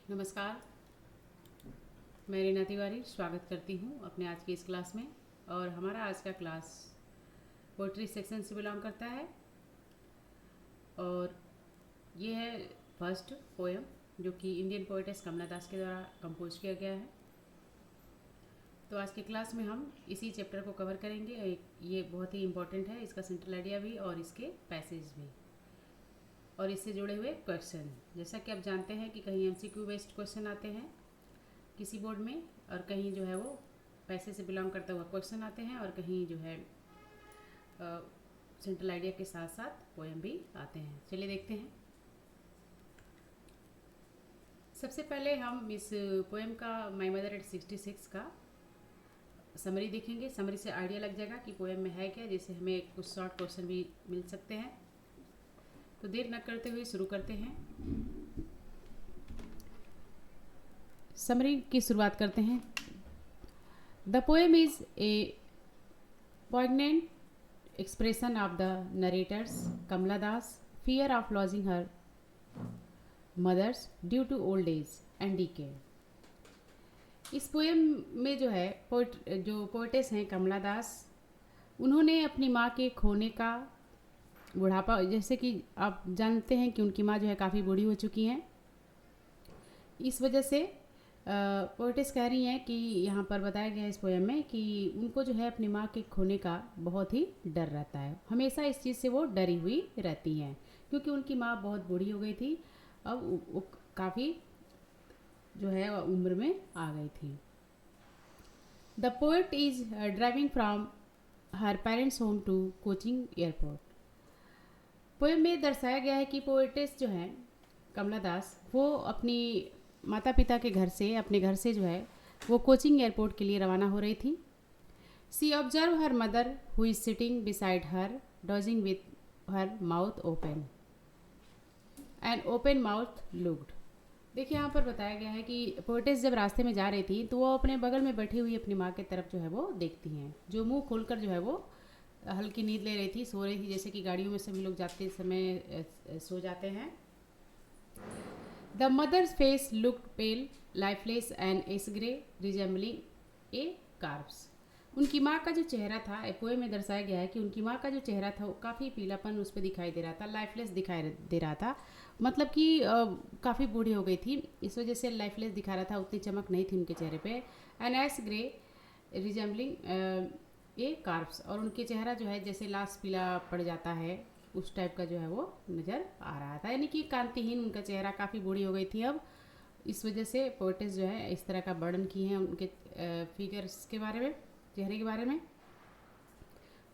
नमस्कार। मैं रीना तिवारी स्वागत करती हूँ अपने आज की इस क्लास में। और हमारा आज का क्लास पोइट्री सेक्शन से बिलोंग करता है और ये है फर्स्ट पोएम जो कि इंडियन पोएटेस कमला दास के द्वारा कंपोज किया गया है। तो आज की क्लास में हम इसी चैप्टर को कवर करेंगे। ये बहुत ही इम्पोर्टेंट है, इसका सेंट्रल आइडिया भी और इसके पैसेज भी और इससे जुड़े हुए क्वेश्चन। जैसा कि आप जानते हैं कि कहीं एमसीक्यू बेस्ड क्वेश्चन आते हैं किसी बोर्ड में, और कहीं जो है वो पैसे से बिलोंग करता हुआ क्वेश्चन आते हैं, और कहीं जो है सेंट्रल आइडिया के साथ साथ पोएम भी आते हैं। चलिए देखते हैं। सबसे पहले हम इस पोएम का माई मदर एट 66 का समरी देखेंगे। समरी से आइडिया लग जाएगा कि पोएम में है क्या, जिससे हमें कुछ शॉर्ट क्वेश्चन भी मिल सकते हैं। तो देर न करते हुए शुरू करते हैं। समरी की शुरुआत करते हैं। The poem is a poignant expression of the narrator's Kamala Das fear of losing her mothers due to old age and decay। इस पोएम में जो है जो पोएटेस हैं कमला दास, उन्होंने अपनी माँ के खोने का बुढ़ापा, जैसे कि आप जानते हैं कि उनकी माँ जो है काफ़ी बूढ़ी हो चुकी हैं, इस वजह से पोएटेस कह रही हैं कि यहाँ पर बताया गया है इस पोएम में कि उनको जो है अपनी माँ के खोने का बहुत ही डर रहता है। हमेशा इस चीज़ से वो डरी हुई रहती हैं क्योंकि उनकी माँ बहुत बूढ़ी हो गई थी, अब वो काफ़ी जो है उम्र में आ गई थी। The poet is driving from her parents home to Cochin airport. Poem में दर्शाया गया है कि पोएटेस जो है कमला दास, वो अपनी माता पिता के घर से, अपने घर से जो है वो कोचिंग एयरपोर्ट के लिए रवाना हो रही थी। She observe her mother who is sitting beside her dozing with her mouth open and open mouth looked. देखिए यहाँ पर बताया गया है कि पोएटेस जब रास्ते में जा रही थी तो वो अपने बगल में बैठी हुई अपनी माँ की तरफ जो है वो देखती हैं, जो मुंह खोलकर जो है वो हल्की नींद ले रही थी, सो रही थी, जैसे कि गाड़ियों में सभी लोग जाते समय सो जाते हैं। The mother's face looked pale, lifeless and ash grey, resembling a corpse। उनकी माँ का जो चेहरा था, पोएम में दर्शाया गया है कि उनकी माँ का जो चेहरा था वो काफ़ी पीलापन उस पर दिखाई दे रहा था, लाइफलेस दिखाई दे रहा था, मतलब कि काफ़ी बूढ़ी हो गई थी, इस वजह से लाइफलेस दिखा रहा था, उतनी चमक नहीं थी उनके चेहरे पे। And ash grey resembling a corpse, और उनके चेहरा जो है जैसे लाश पीला पड़ जाता है उस टाइप का जो है वो नज़र आ रहा था, यानी कि कांतिहीन उनका चेहरा, काफ़ी बूढ़ी हो गई थी अब, इस वजह से पोएटेस जो है इस तरह का वर्णन की हैं उनके फिगर्स के बारे में, चेहरे के बारे में।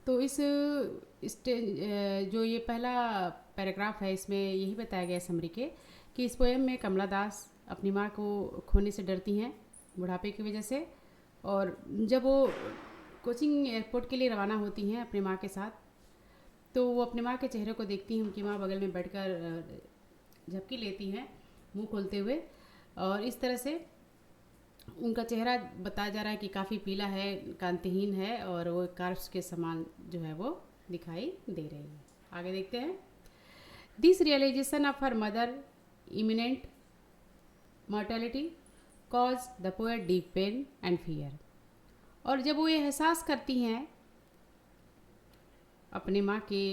तो इस जो ये पहला पैराग्राफ है इसमें यही बताया गया है समरी के कि इस पोएम में कमला दास अपनी माँ को खोने से डरती हैं बुढ़ापे की वजह से, और जब वो कोचिंग एयरपोर्ट के लिए रवाना होती हैं अपनी माँ के साथ, तो वो अपने माँ के चेहरे को देखती हैं। उनकी माँ बगल में बैठकर झपकी लेती हैं मुंह खोलते हुए, और इस तरह से उनका चेहरा बताया जा रहा है कि काफ़ी पीला है, कांतिहीन है, और वो कार्प्स के समान जो है वो दिखाई दे रही है। आगे देखते हैं। This realization of her mother imminent mortality cause the poet deep pain and fear. और जब वो ये एहसास करती हैं अपने माँ के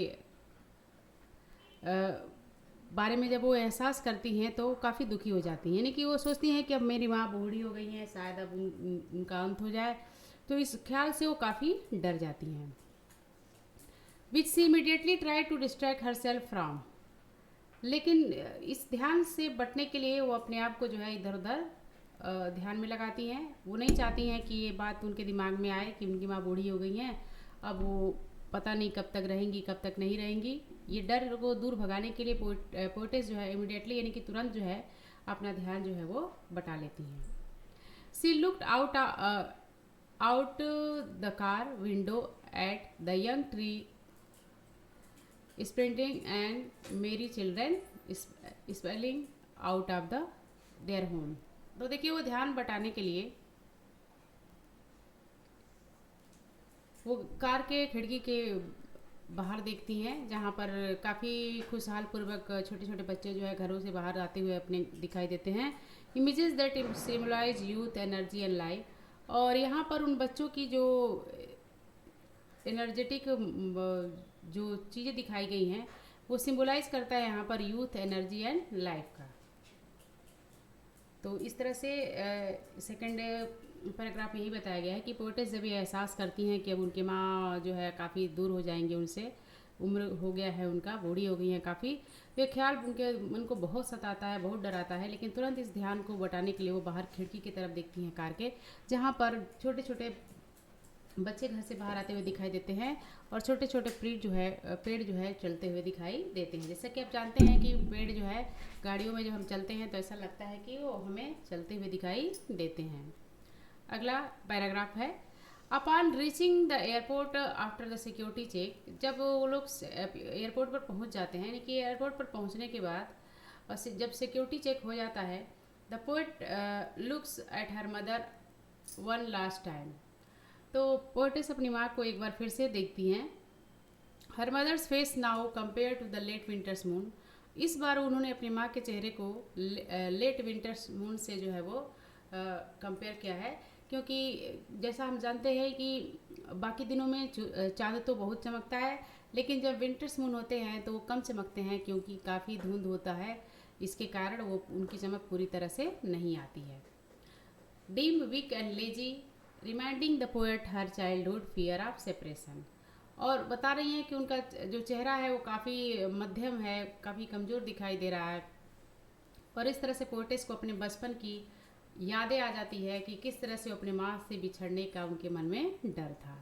बारे में, जब वो एहसास करती हैं तो काफ़ी दुखी हो जाती हैं, यानी कि वो सोचती हैं कि अब मेरी माँ बूढ़ी हो गई हैं, शायद अब उनका अंत हो जाए, तो इस ख्याल से वो काफ़ी डर जाती हैं। Which she immediately try to distract herself from. लेकिन इस ध्यान से बचने के लिए वो अपने आप को जो है इधर उधर ध्यान में लगाती हैं। वो नहीं चाहती हैं कि ये बात उनके दिमाग में आए कि उनकी माँ बूढ़ी हो गई हैं, अब वो पता नहीं कब तक रहेंगी कब तक नहीं रहेंगी। ये डर को दूर भगाने के लिए पोएटेस जो है इमिडिएटली, यानी कि तुरंत जो है अपना ध्यान जो है वो बटा लेती हैं। She looked out the car window at the young tree sprinting and merry children spilling out of the their home. तो देखिए वो ध्यान बटाने के लिए वो कार के खिड़की के बाहर देखती हैं, जहाँ पर काफ़ी खुशहाल पूर्वक छोटे छोटे बच्चे जो है घरों से बाहर आते हुए अपने दिखाई देते हैं। Images that symbolize youth, energy and life. और यहाँ पर उन बच्चों की जो एनर्जेटिक जो चीज़ें दिखाई गई हैं वो सिम्बलाइज करता है यहाँ पर यूथ, एनर्जी एंड लाइफ का। तो इस तरह से सेकंड पैराग्राफ में यही बताया गया है कि पोएटेस जब ये एहसास करती हैं कि अब उनकी माँ जो है काफ़ी दूर हो जाएंगे उनसे, उम्र हो गया है उनका, बूढ़ी हो गई हैं काफ़ी, तो ये ख्याल उनके मन को बहुत सताता है, बहुत डराता है। लेकिन तुरंत इस ध्यान को बटाने के लिए वो बाहर खिड़की की तरफ देखती हैं कार के, जहाँ पर छोटे छोटे बच्चे घर से बाहर आते हुए दिखाई देते हैं और छोटे छोटे पेड़ जो है चलते हुए दिखाई देते हैं। जैसा कि आप जानते हैं कि पेड़ जो है गाड़ियों में जब हम चलते हैं तो ऐसा लगता है कि वो हमें चलते हुए दिखाई देते हैं। अगला पैराग्राफ है, upon reaching the airport after the security check. जब वो लोग एयरपोर्ट पर पहुंच जाते हैं, यानी कि एयरपोर्ट पर पहुंचने के बाद और जब सिक्योरिटी चेक हो जाता है, the poet looks at her mother one last time. तो पोएटेस अपनी माँ को एक बार फिर से देखती हैं। Her mother's face now compare to the late winter's moon. इस बार उन्होंने अपनी माँ के चेहरे को लेट विंटर्स मून से जो है वो कंपेयर किया है, क्योंकि जैसा हम जानते हैं कि बाकी दिनों में चाँद तो बहुत चमकता है, लेकिन जब विंटर्स मून होते हैं तो वो कम चमकते हैं, क्योंकि काफ़ी धुंध होता है। इसके कारण वो उनकी चमक पूरी तरह से नहीं आती है। Dim, weak and lazy, reminding the poet her childhood fear of separation. और बता रही हैं कि उनका जो चेहरा है वो काफ़ी मध्यम है, काफ़ी कमज़ोर दिखाई दे रहा है। और इस तरह से पोएटेस को अपने बचपन की यादें आ जाती है कि किस तरह से अपने माँ से बिछड़ने का उनके मन में डर था।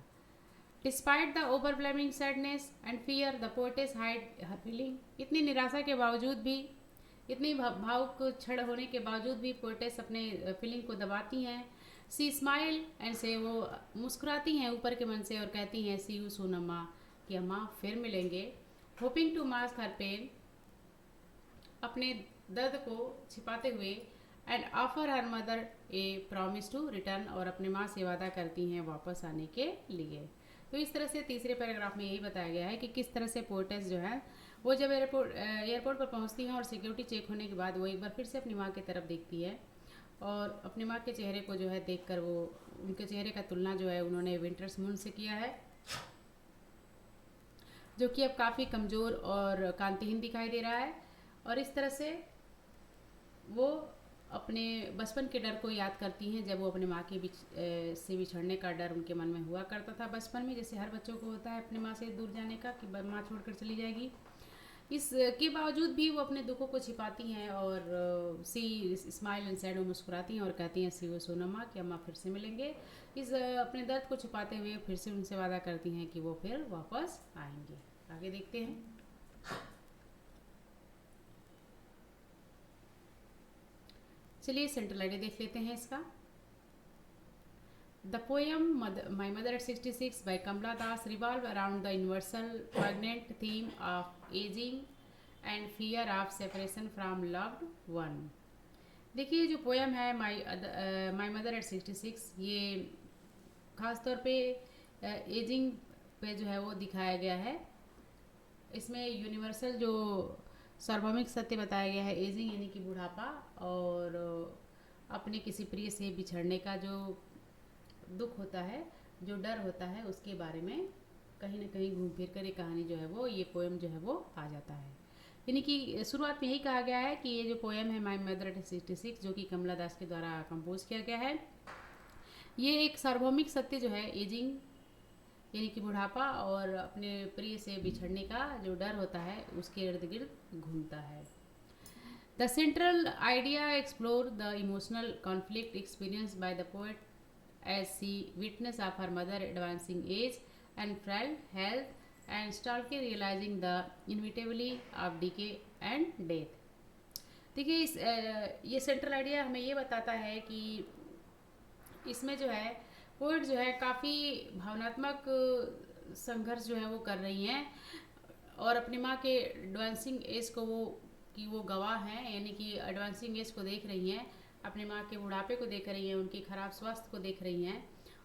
Despite the overwhelming sadness and fear, the poetess hide her feeling. इतनी निराशा के बावजूद भी, इतनी भावुक क्षण होने के बावजूद भी पोएटेस अपने फीलिंग को दबाती हैं। सी स्माइल एंड से, वो मुस्कुराती हैं ऊपर के मन से और कहती हैं सी यू सून अम्मा, कि अम्मा फिर मिलेंगे। Hoping to mask her pain, अपने दर्द को छिपाते हुए। And offer her mother a promise to return, और अपने माँ से वादा करती हैं वापस आने के लिए। तो इस तरह से तीसरे पैराग्राफ में यही बताया गया है कि किस तरह से पोएटेस जो है वो जब एयरपोर्ट पर पहुंचती हैं और सिक्योरिटी चेक होने के बाद वो एक बार फिर से अपनी माँ की तरफ देखती है और अपनी माँ के चेहरे को जो है देखकर वो उनके चेहरे का तुलना जो है उन्होंने विंटर्स मून से किया है, जो कि अब काफ़ी कमज़ोर और कांतिहीन दिखाई दे रहा है। और इस तरह से वो अपने बचपन के डर को याद करती हैं, जब वो अपने माँ के से बिछड़ने का डर उनके मन में हुआ करता था बचपन में, जैसे हर बच्चों को होता है अपनी माँ से दूर जाने का कि माँ छोड़कर चली जाएगी। इसके बावजूद भी वो अपने दुखों को छिपाती हैं और सी स्माइल एंड सैड, वो मुस्कुराती हैं और कहती हैं सी वो सोनमा, कि अम्मा फिर से मिलेंगे। इस अपने दर्द को छिपाते हुए फिर से उनसे वादा करती हैं कि वो फिर वापस आएंगे। आगे देखते हैं। चलिए सेंट्रल आइडिया देख लेते हैं इसका। The poem my mother at 66 by Kamala Das revolve around the universal pregnant theme of ageing and fear of separation from loved one. देखिए जो पोएम है माई मदर एट 66, ये खास तौर पे एजिंग पे जो है वो दिखाया गया है। इसमें यूनिवर्सल जो सार्वभौमिक सत्य बताया गया है, एजिंग यानी कि बुढ़ापा, और अपने किसी प्रिय से बिछड़ने का जो दुख होता है, जो डर होता है, उसके बारे में कहीं ना कहीं घूम फिर कर ये कहानी जो है वो, ये पोएम जो है वो आ जाता है। यानी कि शुरुआत में यही कहा गया है कि ये जो पोएम है माई मदर एट 66, जो कि कमला दास के द्वारा कंपोज किया गया है, ये एक सार्वभौमिक सत्य जो है एजिंग यानी कि बुढ़ापा और अपने प्रिय से बिछड़ने का जो डर होता है उसके इर्द गिर्द घूमता है। The central idea explore the emotional conflict experience by the poet as she witness of her mother advancing age and frail health and starkly realising the inevitably of decay and death. देखिए ये central idea हमें ये बताता है कि इसमें जो है पोएट जो है काफ़ी भावनात्मक संघर्ष जो है वो कर रही हैं और अपनी माँ के एडवांसिंग एज को वो गवाह हैं, यानी कि एडवांसिंग एज को देख रही हैं, अपनी माँ के बुढ़ापे को देख रही हैं, उनकी खराब स्वास्थ्य को देख रही हैं,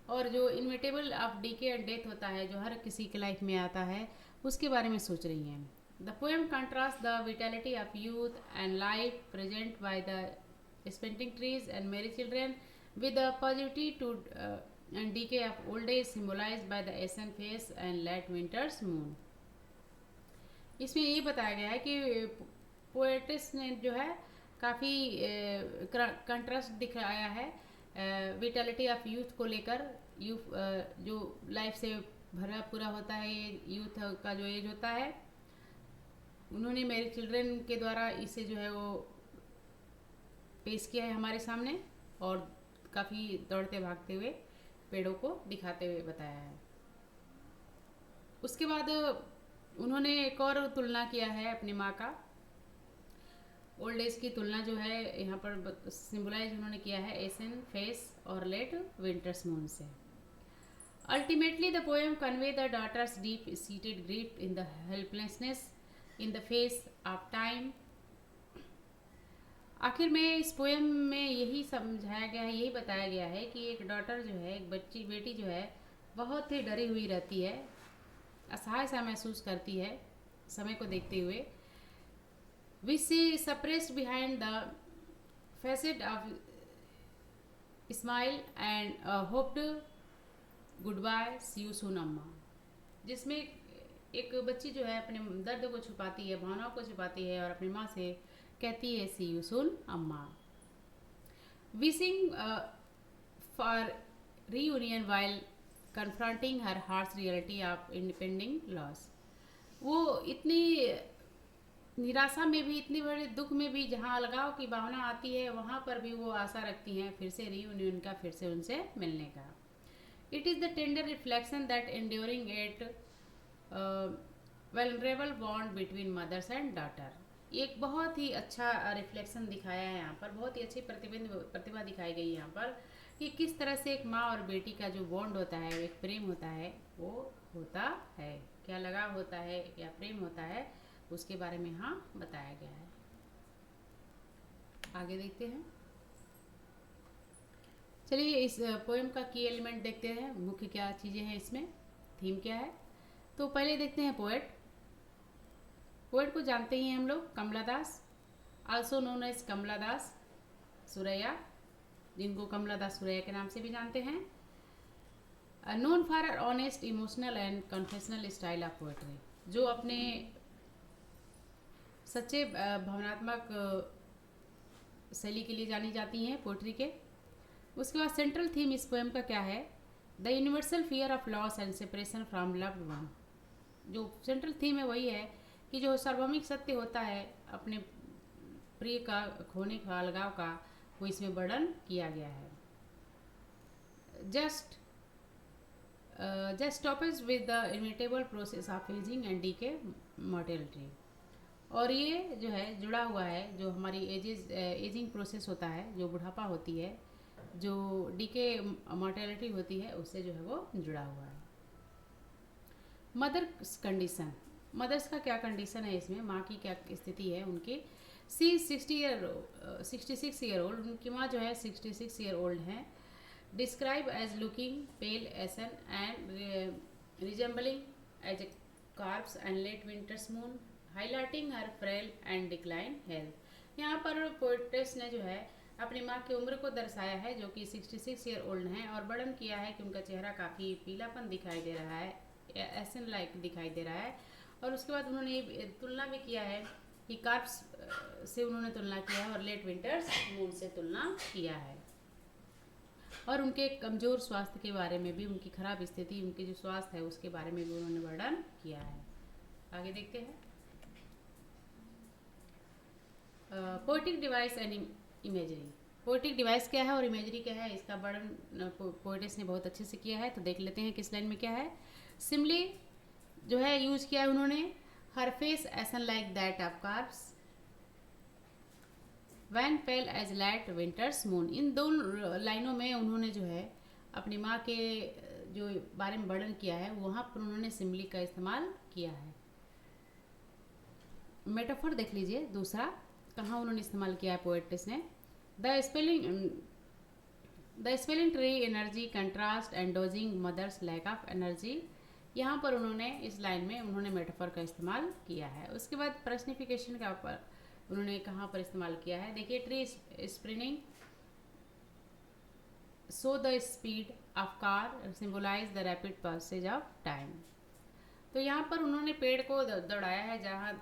और जो inevitable of decay and death होता है जो हर किसी के लाइफ में आता है, उसके बारे में सोच रही हैं। The poem contrast the vitality of youth and life present by the sprinting trees and merry children with the positivity to and decay of old age symbolized by the ashen face and late winter's moon। इसमें ये बताया गया है कि poet's ने जो है काफ़ी कंट्रास्ट दिखाया है विटेलिटी ऑफ यूथ को लेकर। यूथ जो लाइफ से भरा पूरा होता है, ये यूथ का जो एज होता है, उन्होंने मेरी चिल्ड्रन के द्वारा इसे जो है वो पेश किया है हमारे सामने, और काफ़ी दौड़ते भागते हुए पेड़ों को दिखाते हुए बताया है। उसके बाद उन्होंने एक और तुलना किया है अपनी माँ का, ओल्ड एज की तुलना जो है यहाँ पर सिंबलाइज उन्होंने किया है एसन फेस और लेट विंटर्स मून से। Ultimately the poem convey the daughter's deep seated grief in the helplessness in the face of time. आखिर में इस पोएम में यही समझाया गया है, यही बताया गया है कि एक डॉटर जो है, एक बेटी जो है, बहुत ही डरी हुई रहती है, असहाय सा महसूस करती है समय को देखते हुए। Which she suppressed behind the facade of smile and hoped goodbye see you soon Amma. जिसमें एक बच्ची जो है अपने दर्द को छुपाती है, भावनाओं को छुपाती है और अपनी माँ से कहती है see you soon Amma. Wishing for reunion while confronting her harsh reality of impending loss. वो इतनी निराशा में भी, इतनी बड़े दुख में भी, जहाँ अलगाव की भावना आती है वहाँ पर भी वो आशा रखती हैं फिर से रीयूनियन का, फिर से उनसे मिलने का। It is the tender reflection that enduring at vulnerable bond between mothers and daughter. एक बहुत ही अच्छा रिफ्लेक्शन दिखाया है यहाँ पर, बहुत ही अच्छी प्रतिभा दिखाई गई है यहाँ पर कि किस तरह से एक माँ और बेटी का जो बॉन्ड होता है, एक प्रेम होता है, वो होता है, क्या लगाव होता है, क्या प्रेम होता है, उसके बारे में यहाँ बताया गया है। आगे देखते हैं। चलिए इस पोएम का की एलिमेंट देखते हैं, मुख्य क्या चीज़ें हैं इसमें, थीम क्या है। तो पहले देखते हैं पोएट। पोएट को जानते ही हैं हम लोग, कमला दास, आल्सो नोन एज कमला दास सुरैया, जिनको कमला दास सुरैया के नाम से भी जानते हैं। Known for honest emotional and confessional style of poetry, जो अपने सच्चे भावनात्मक शैली के लिए जानी जाती हैं पोएट्री के। उसके बाद सेंट्रल थीम इस पोएम का क्या है, the universal fear of loss and separation from loved one. जो सेंट्रल थीम है वही है कि जो सार्वभौमिक सत्य होता है अपने प्रिय का खोने का, अलगाव का, वो इसमें वर्णन किया गया है। Just stoppage with the inevitable process of ageing and decay mortality. और ये जो है जुड़ा हुआ है, जो हमारी एजिंग प्रोसेस होता है, जो बुढ़ापा होती है, जो डीके मॉर्टेलिटी होती है, उससे जो है वो जुड़ा हुआ है। मदर्स कंडीशन, मदर्स का क्या कंडीशन है इसमें, माँ की क्या स्थिति है उनकी। सी 66 ईयर ओल्ड, उनकी माँ जो है 66 ईयर ओल्ड है। Describe as looking pale ashen and resembling as a corpse and late winter's moon highlighting her frail and decline health. यहाँ पर पोएट्रेस ने जो है अपनी माँ की उम्र को दर्शाया है, जो कि 66 ईयर ओल्ड हैं, और वर्णन किया है कि उनका चेहरा काफ़ी पीलापन दिखाई दे रहा है, एसन लाइक दिखाई दे रहा है। और उसके बाद उन्होंने तुलना भी किया है कि कार्ब्स से उन्होंने तुलना किया है और लेट विंटर्स मून से तुलना किया है। और उनके कमज़ोर स्वास्थ्य के बारे में भी, उनकी खराब स्थिति, उनके जो स्वास्थ्य है उसके बारे में भी उन्होंने वर्णन किया है। आगे देखते हैं। Poetic device and imagery. Poetic device क्या है और इमेजरी क्या है, इसका वर्णन पोएटिस ने बहुत अच्छे से किया है। तो देख लेते हैं किस लाइन में क्या है। सिमली जो है यूज किया है उन्होंने, her face ashen like that of corpse wan pale as late winter's moon. इन दोनों लाइनों में उन्होंने जो है अपनी माँ के जो बारे में वर्णन किया है, वहाँ पर उन्होंने सिमली का इस्तेमाल किया है। मेटाफर देख लीजिए दूसरा, कहाँ उन्होंने इस्तेमाल किया है पोएट्स ने। The spelling tree energy contrast and dozing mother's lack of energy यहाँ पर उन्होंने इस लाइन में उन्होंने मेटाफर का इस्तेमाल किया है। उसके बाद पर्सनिफिकेशन का ऊपर उन्होंने कहाँ पर इस्तेमाल किया है, देखिए tree sprinting so the speed of car symbolise the rapid passage of time. तो यहाँ पर उन्होंने पेड़ को दौड़ाया है, जहाँ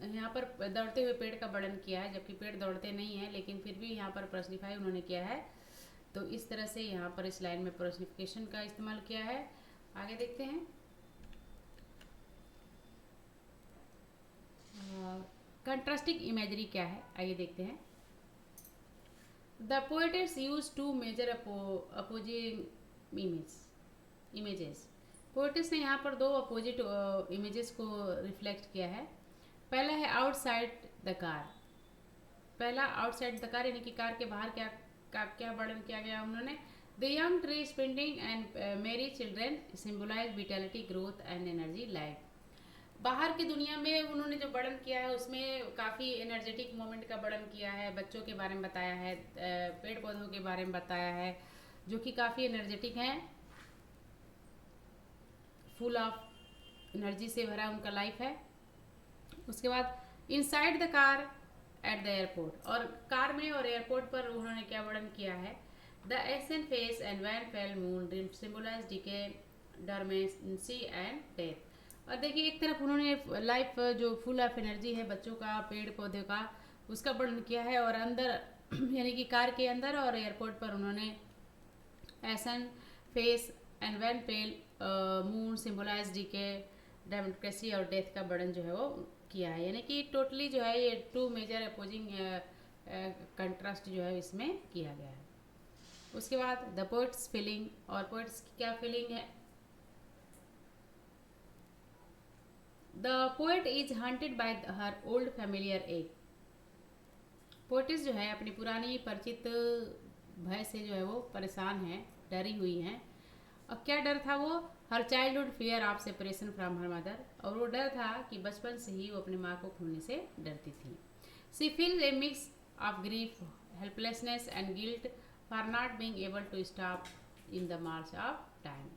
यहाँ पर दौड़ते हुए पेड़ का वर्णन किया है, जबकि पेड़ दौड़ते नहीं हैं, लेकिन फिर भी यहाँ पर पर्सनिफाई उन्होंने किया है। तो इस तरह से यहाँ पर इस लाइन में पर्सनिफिकेशन का इस्तेमाल किया है। आगे देखते हैं, कंट्रास्टिंग इमेजरी क्या है, आइए देखते हैं। The poets use two major opposing images. Poets ने यहाँ पर दो अपोजिट इमेजेस को रिफ्लेक्ट किया है। पहला है आउटसाइड द कार। पहला आउटसाइड द कार यानी कि कार के बाहर क्या वर्णन किया गया उन्होंने, the young tree sprinting and merry children symbolise vitality growth and energy life. बाहर की दुनिया में उन्होंने जो वर्णन किया है उसमें काफ़ी एनर्जेटिक मोमेंट का वर्णन किया है, बच्चों के बारे में बताया है, पेड़ पौधों के बारे में बताया है, जो कि काफ़ी एनर्जेटिक हैं, फुल ऑफ एनर्जी से भरा उनका लाइफ है। उसके बाद inside the car at the airport, और कार में और एयरपोर्ट पर उन्होंने क्या वर्णन किया है, the ashen face and wan pale moon dream symbolise decay dormancy and death. और देखिए एक तरफ उन्होंने लाइफ जो फुल ऑफ एनर्जी है बच्चों का, पेड़ पौधे का, उसका वर्णन किया है, और अंदर यानी कि कार के अंदर और एयरपोर्ट पर उन्होंने ashen face and wan pale moon symbolise decay democracy और डेथ का वर्णन जो है वो किया है। यानी कि टोटली जो है ये टू मेजर अपोजिंग कंट्रास्ट जो है इसमें किया गया है। उसके बाद द पोएट्स फीलिंग, और पोएट्स की क्या फीलिंग है, the poet is haunted by her old familiar ache. Poetess जो है अपनी पुरानी परिचित भय से जो है वो परेशान है, डरी हुई हैं। और क्या डर था वो, हर childhood fear of separation from her mother, और वो डर था कि बचपन से ही वो अपनी माँ को खोने से डरती थी। She feel a mix of grief, helplessness and guilt for not being able to stop in the march of time.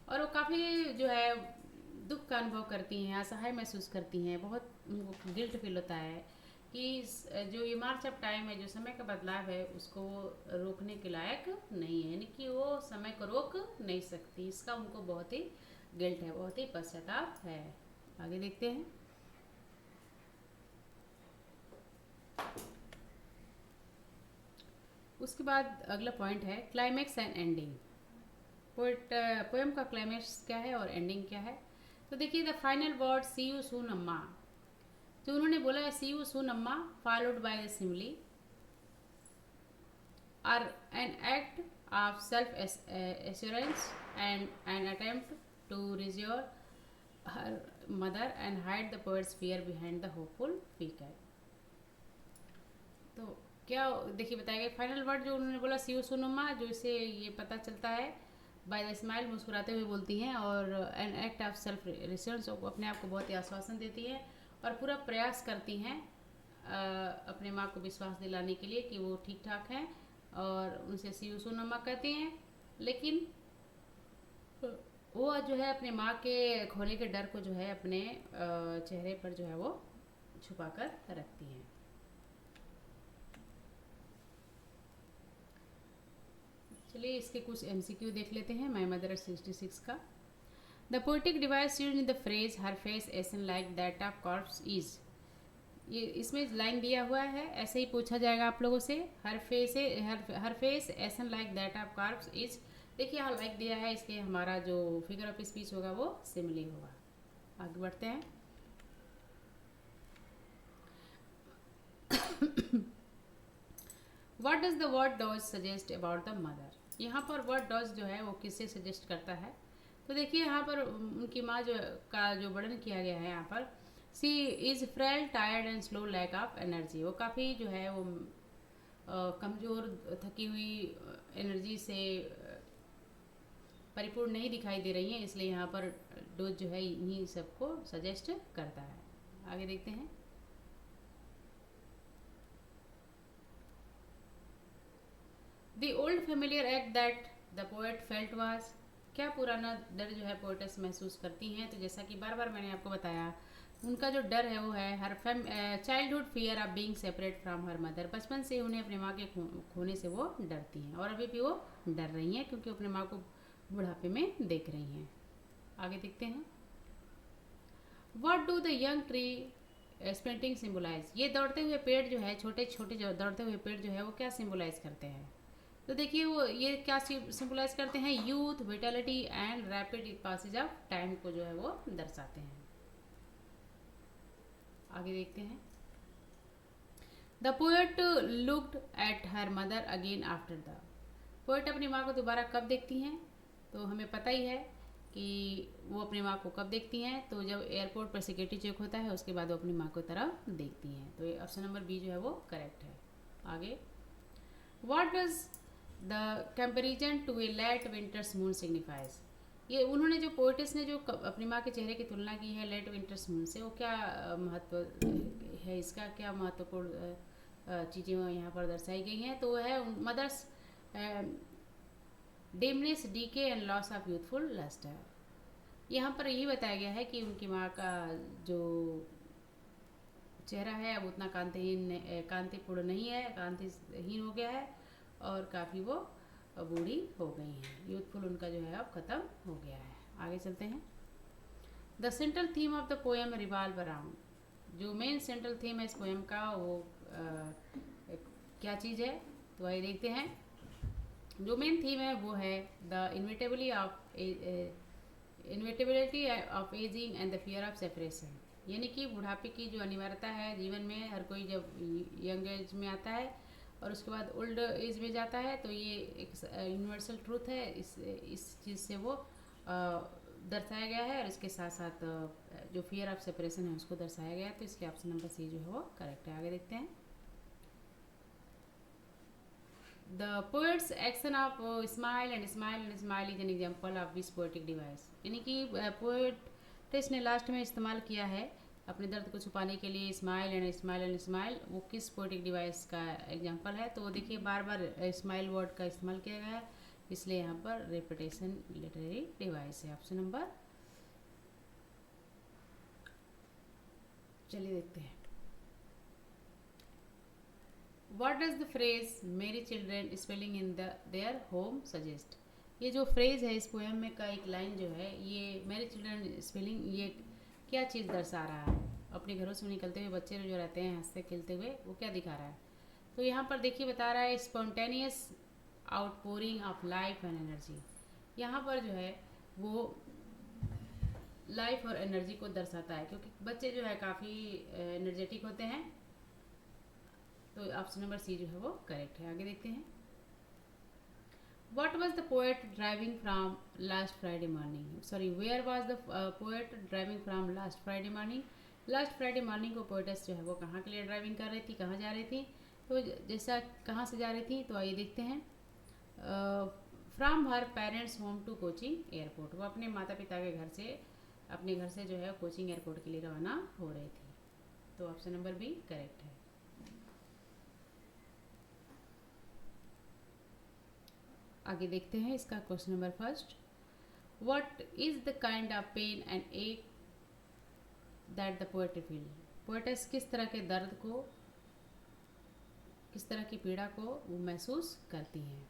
और वो काफ़ी जो है दुख का अनुभव करती हैं, असहाय महसूस करती हैं, बहुत उनको गिल्ट फील होता है कि जो ये मार्च ऑफ टाइम है, जो समय का बदलाव है, उसको वो रोकने के लायक नहीं है, यानी कि वो समय को रोक नहीं सकती। इसका उनको बहुत ही गिल्ट है, बहुत ही पश्चाताप है। आगे देखते हैं, उसके बाद अगला पॉइंट है क्लाइमैक्स एंड एंडिंग। पोएम का क्लाइमैक्स क्या है और एंडिंग क्या है। तो देखिए, the final word see you soon Amma, जो उन्होंने बोला है see you soon Amma followed by the simile are an act of self assurance and an attempt to reassure her mother and hide the poet's fear behind the hopeful facade. तो क्या देखिए बताया गया, final word जो उन्होंने बोला सी you soon Amma, जो इसे ये पता चलता है बाय द स्माइल, मुस्कुराते हुए बोलती हैं, और एन एक्ट ऑफ सेल्फ रिश्योरेंस, अपने आप को बहुत ही आश्वासन देती हैं और पूरा प्रयास करती हैं अपने माँ को विश्वास दिलाने के लिए कि वो ठीक ठाक हैं, और उनसे सी यू सून अम्मा कहती हैं। लेकिन वो जो है अपने माँ के खोने के डर को जो है अपने चेहरे पर जो है वो छुपा कर रखती हैं। चलिए इसके कुछ MCQ देख लेते हैं। माई मदर 66 का, the poetic device used in the phrase her face ashen like that of corpse is. ये इसमें लाइन दिया हुआ है, ऐसे ही पूछा जाएगा आप लोगों से, her face ashen like that of corpse is. देखिए यहाँ लाइक दिया है, इसलिए हमारा जो फिगर ऑफ स्पीच होगा वो सिमिली होगा। आगे बढ़ते हैं, what does the word doze suggest about the mother. यहाँ पर वर्ड डॉज जो है वो किससे सजेस्ट करता है। तो देखिए यहाँ पर उनकी माँ जो का जो वर्णन किया गया है, यहाँ पर she is frail tired and slow lack of energy. वो काफ़ी जो है वो कमज़ोर, थकी हुई, एनर्जी से परिपूर्ण नहीं दिखाई दे रही हैं, इसलिए यहाँ पर डोज जो है इन्हीं सबको सजेस्ट करता है। आगे देखते हैं, The old familiar act that the poet felt was, क्या पुराना डर जो है पोएटस महसूस करती हैं? तो जैसा कि बार बार मैंने आपको बताया, उनका जो डर है वो है हर childhood fear of being separate from her mother. बचपन से उन्हें अपनी माँ के खोने से वो डरती हैं और अभी भी वो डर रही हैं क्योंकि अपनी माँ को बुढ़ापे में देख रही हैं। आगे देखते हैं। What do the young tree sprinting symbolise? ये दौड़ते हुए पेड़ जो है, छोटे छोटे जो दौड़ते हुए पेड़ जो है वो क्या सिम्बोलाइज करते हैं? तो देखिए वो ये क्या सिम्बोलाइज करते हैं? Youth, vitality and rapid passage of time को जो है वो दर्शाते हैं। आगे देखते हैं। The poet looked at her mother again after the. Poet अपनी माँ को दोबारा कब देखती हैं? तो हमें पता ही है कि वो अपनी माँ को कब देखती हैं, तो जब एयरपोर्ट पर सिक्योरिटी चेक होता है उसके बाद वो अपनी माँ को तरफ देखती हैं। तो ये ऑप्शन नंबर बी जो है वो करेक्ट है। आगे, what does the comparison to a late winter's moon signifies? ये उन्होंने जो पोएटिस ने जो अपनी माँ के चेहरे की तुलना की है लेट विंटर्स मून से, वो क्या महत्व है इसका, क्या महत्वपूर्ण चीज़ें यहाँ पर दर्शाई गई हैं? तो वो है mother's dimness, decay and loss of youthful lust है। यहाँ पर यही बताया गया है कि उनकी माँ का जो चेहरा है अब उतना कांतिपूर्ण नहीं है, कांतिहीन हो गया है और काफ़ी वो बूढ़ी हो गई हैं। यूथफुल उनका जो है अब ख़त्म हो गया है। आगे चलते हैं। The central theme of the poem revolve around. जो मेन सेंट्रल थीम है इस पोएम का वो क्या चीज़ है? तो आइए देखते हैं। जो मेन थीम है वो है the inevitability of ageing and the fear of separation. यानी कि बुढ़ापे की जो अनिवार्यता है जीवन में, हर कोई जब यंग एज में आता है और उसके बाद ओल्ड एज में जाता है, तो ये एक यूनिवर्सल ट्रूथ है। इस चीज़ से वो दर्शाया गया है और इसके साथ साथ जो फियर ऑफ सेपरेशन है उसको दर्शाया गया है। तो इसके ऑप्शन नंबर सी जो है वो करेक्ट है। आगे देखते हैं। The poets action of smile and smile is an example of this poetic device. यानी कि पोएट्स ने लास्ट में इस्तेमाल किया है अपने दर्द को छुपाने के लिए स्माइल एंड स्माइल, वो किस पोएटिक डिवाइस का एग्जाम्पल है? तो देखिए बार बार स्माइल वर्ड का इस्तेमाल किया गया है, इसलिए यहाँ पर रेपिटेशन लिटरेरी डिवाइस है। ऑप्शन नंबर, चलिए देखते हैं। What does the phrase मेरी children spelling in their home suggest? ये जो फ्रेज है इस पोएम में का एक लाइन जो है, ये मेरी चिल्ड्रेन स्पेलिंग ये क्या चीज़ दर्शा रहा है? अपने घरों से निकलते हुए बच्चे जो रहते हैं हंसते खेलते हुए, वो क्या दिखा रहा है? तो यहाँ पर देखिए बता रहा है spontaneous outpouring of life and energy. यहाँ पर जो है वो लाइफ और एनर्जी को दर्शाता है क्योंकि बच्चे जो है काफ़ी एनर्जेटिक होते हैं। तो ऑप्शन नंबर सी जो है वो करेक्ट है। आगे देखते हैं। What was the poet driving from last Friday morning? Sorry, where was the poet driving from last Friday morning? Last Friday morning को पोएटस जो है वो कहाँ के लिए ड्राइविंग कर रही थी, कहाँ जा रही थी? तो जैसा कहाँ से जा रही थी, तो आइए देखते हैं। From her parents home to Cochin airport. वो अपने माता पिता के घर से, अपने घर से जो है कोचिंग एयरपोर्ट के लिए रवाना हो रही थी। तो ऑप्शन नंबर बी करेक्ट है। आगे देखते हैं इसका question number first. What is the kind of pain and ache that the poet feel? Poets किस तरह के दर्द को, किस तरह की पीड़ा को वो महसूस करती हैं?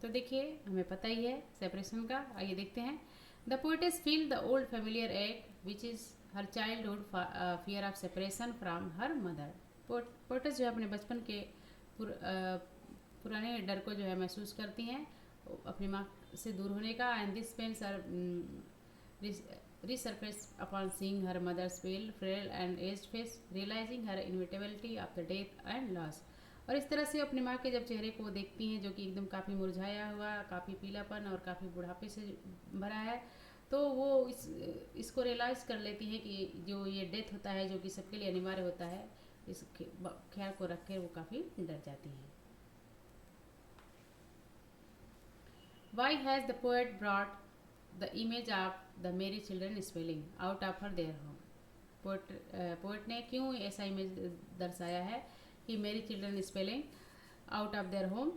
तो देखिए हमें पता ही है सेपरेशन का। आइए देखते हैं। The poets feel the old familiar ache which is her childhood fear of separation from her mother. Poets जो है अपने बचपन के पुराने डर को जो है महसूस करती हैं अपनी माँ से दूर होने का। And this pains are resurface upon seeing her mother's pale, frail and aged face, realizing her inevitability of the death and loss। और इस तरह से अपनी माँ के जब चेहरे को देखती हैं जो कि एकदम काफ़ी मुरझाया हुआ, काफ़ी पीलापन और काफ़ी बुढ़ापे से भरा है, तो वो इसको रियलाइज़ कर लेती हैं कि जो ये डेथ होता है जो कि सबके लिए अनिवार्य होता है, इस ख्याल को रख कर वो काफ़ी डर जाती हैं। Why has the poet brought the image of the Mary children spelling out of her their home? Poet ने क्यों ऐसा इमेज दर्शाया है कि मेरी children spelling out of their home?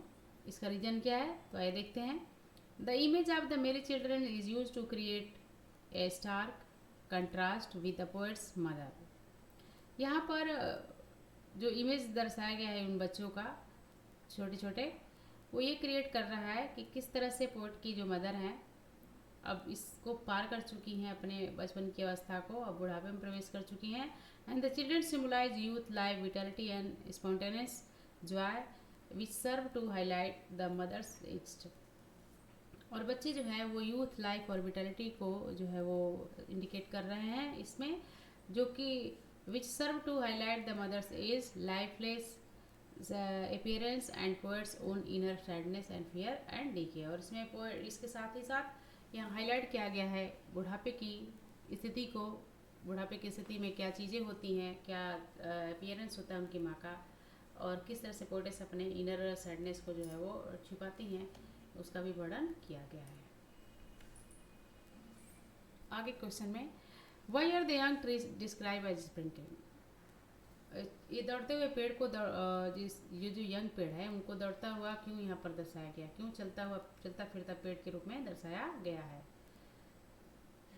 इसका रीज़न क्या है? तो आइए देखते हैं। The image of the merry children is use to create a stark contrast with the poet's mother. यहाँ पर जो इमेज दर्शाया गया है उन बच्चों का छोटे छोटे, वो ये क्रिएट कर रहा है कि किस तरह से पोएट की जो मदर हैं अब इसको पार कर चुकी हैं, अपने बचपन की अवस्था को, अब बुढ़ापे में प्रवेश कर चुकी हैं। And the children symbolise youth life vitality and spontaneous joy which serve to highlight the mother's age. और बच्चे जो है वो यूथ लाइफ और विटलिटी को जो है वो इंडिकेट कर रहे हैं इसमें, जो कि which serve to highlight the mother's age lifeless appearance and poet's own inner sadness and fear and decay. और इसमें पोएट इसके साथ ही साथ यहाँ हाईलाइट किया गया है बुढ़ापे की स्थिति को, बुढ़ापे की स्थिति में क्या चीज़ें होती हैं, क्या अपीयरेंस होता है उनकी माँ का, और किस तरह से पोएट्स अपने इनर सैडनेस को जो है वो छुपाती हैं, उसका भी वर्णन किया गया है। आगे क्वेश्चन में, why are the young trees describe as sprinting. ये दौड़ते हुए पेड़ को ये जो यंग पेड़ है उनको दौड़ता हुआ क्यों यहाँ पर दर्शाया गया, क्यों चलता फिरता पेड़ के रूप में दर्शाया गया है।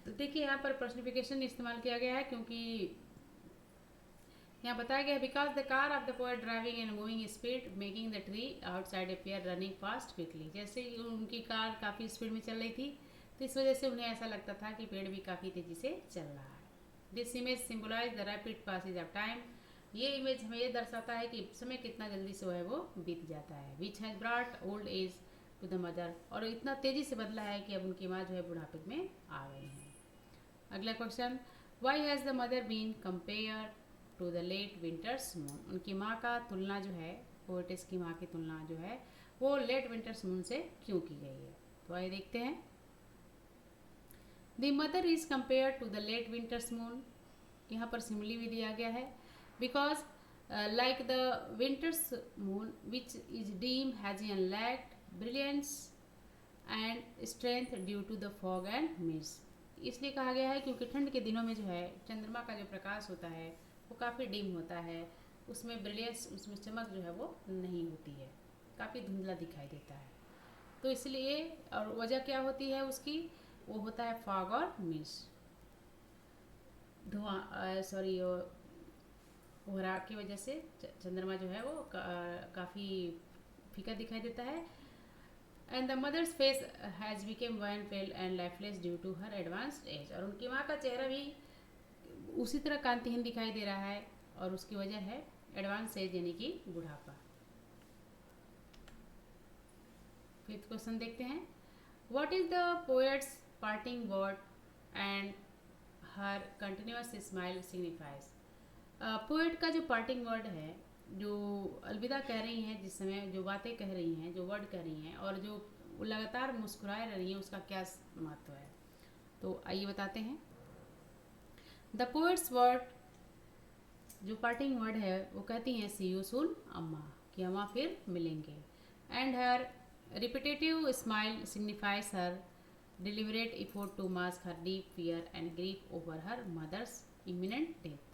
तो देखिए यहाँ पर पर्सनिफिकेशन इस्तेमाल किया गया है, क्योंकि यहाँ बताया गया है because the car of the poet driving and moving speed making the tree outside appear running fast quickly. जैसे उनकी कार काफ़ी स्पीड में चल रही थी तो इस वजह से उन्हें ऐसा लगता था कि पेड़ भी काफ़ी तेज़ी से चल रहा है। This image symbolize the rapid passage of time. ये इमेज हमें ये दर्शाता है कि समय कितना जल्दी से है वो बीत जाता है। Which has brought old age to the mother, और इतना तेज़ी से बदला है कि अब उनकी माँ जो है बुढ़ापे में आ गई हैं। अगला question, why has the mother been compare to the late winter's moon. उनकी माँ का तुलना जो है, पोएटिस की माँ की तुलना जो है वो लेट विंटर्स मून से क्यों की गई है। तो आइए देखते हैं। The mother is compare to the late winter's moon, यहाँ पर सिमिली भी दिया गया है, because like the winter's moon which is dim has an lacked brilliance and strength due to the fog and mist. इसलिए कहा गया है क्योंकि ठंड के दिनों में जो है चंद्रमा का जो प्रकाश होता है वो काफ़ी डिम होता है, उसमें ब्रिलियंस, उसमें चमक जो है वो नहीं होती है, काफ़ी धुंधला दिखाई देता है। तो इसलिए, और वजह क्या होती है उसकी, वो होता है फॉग और मिस्ट, धुआं, सॉरी, कोहरा की वजह से चंद्रमा जो है वो काफ़ी फीका दिखाई देता है। And the mother's face has become one pale and lifeless due to her advanced age. और उनकी माँ का चेहरा भी उसी तरह कांतिहीन दिखाई दे रहा है, और उसकी वजह है एडवांस एज यानी कि बुढ़ापा। फिफ्थ क्वेश्चन देखते हैं। What is the poet's parting word and her continuous smile signifies. Poet का जो पार्टिंग वर्ड है, जो अलविदा कह रही हैं, जिस समय जो बातें कह रही हैं, जो वर्ड कह रही हैं, और जो लगातार मुस्कुराए रही हैं, उसका क्या महत्व है। तो आइए बताते हैं। द पोएट्स वर्ड, जो पार्टिंग वर्ड है, वो कहती हैं सी यू सून अम्मा, कि अम्मा फिर मिलेंगे। And her repetitive smile signifies her deliberate effort to mask her deep fear and grief over her mother's imminent death.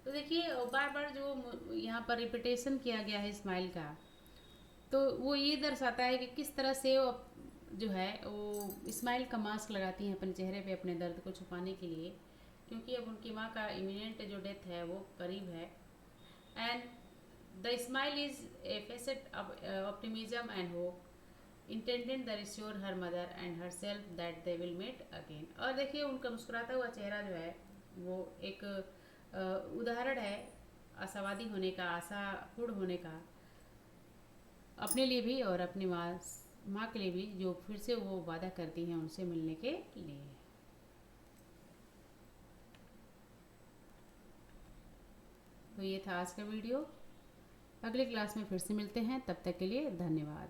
तो देखिए बार बार जो यहाँ पर रिपीटेशन किया गया है स्माइल का, तो वो ये दर्शाता है कि किस तरह से वो जो है वो स्माइल का मास्क लगाती हैं अपने चेहरे पे अपने दर्द को छुपाने के लिए, क्योंकि अब उनकी माँ का इमिनेंट जो डेथ है वो करीब है। And the smile is a facet of optimism and hope intended the reassure her mother and herself that they will meet again. और देखिए उनका मुस्कुराता हुआ चेहरा जो है वो एक उदाहरण है आशावादी होने का, आशापूर्ण होने का, अपने लिए भी और अपनी माँ के लिए भी, जो फिर से वो वादा करती हैं उनसे मिलने के लिए। तो ये था आज का वीडियो। अगली क्लास में फिर से मिलते हैं, तब तक के लिए धन्यवाद।